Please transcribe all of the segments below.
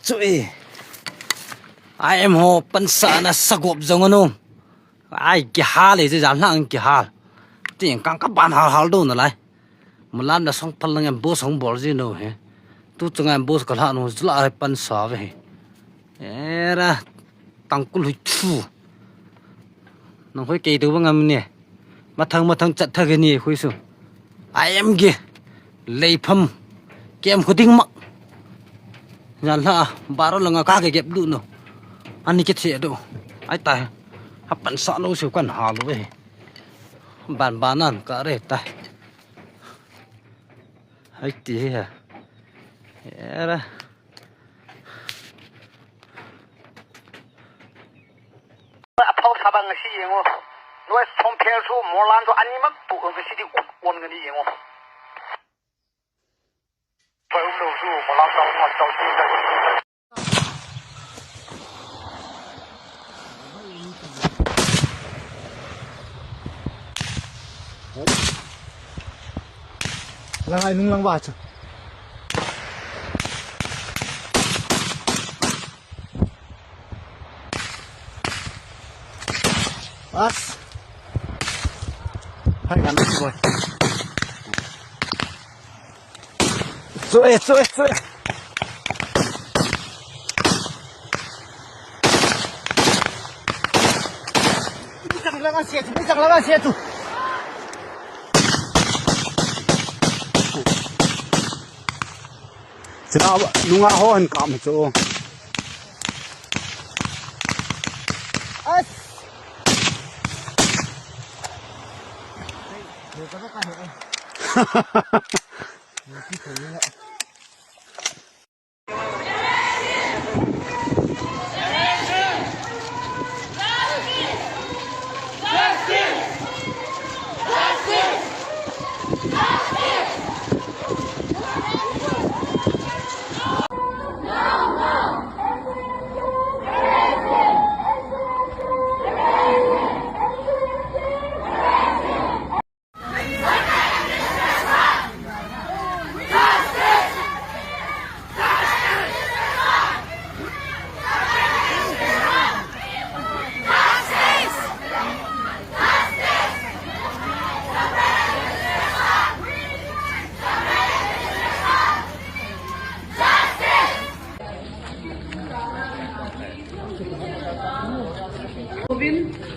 จุยไอเอ็มโฮปันสานะสกบจงอนุไอกี่ฮาเลยจะจำนั่งกี่ฮาที่ยังกังกับบ้านฮาลดูนั่นเลยมันล้านน่ะสองพันลังยังบูสองบอลจีโน่เฮตู้จงไงบูสก็ล้านนู้จุลาปันสาเว้ยระตังกุลุชูน้องคุยเกยตัวบ้างมั้ยเนี่ยมาทั้งจัดทั้งกันนี่คุยสุไอเอ็มกี่เลยพัมเกมคุดิ้งมักยันละบาร์ลงกากเก็บดูโน่อันนี้คิดเสียดูไอ้ตายฮับปันสาลูสิกันหาลูเว้ยบ้านนั่นก็เร่ตายไอ้ตีฮะระ跑啥办个事情哦？我从别处莫拦着，俺你们不个事情我个你我。不用手术，莫拦着他着急的。lang ay nung lang baca pas hai kan si boy cuy Pisang lang siya tu Sila lunga hon kam so. As.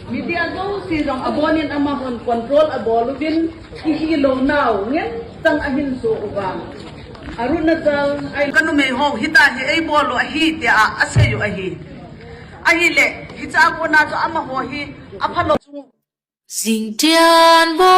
Media dong si rong abonin amahon control abolubin ihilo now ngen tang ahin so ubang arun na dal ay kanu me ho hita hi ay bolo hi te a asayo ahi ahile hita ko na to amaho hi apalo Xin tian bo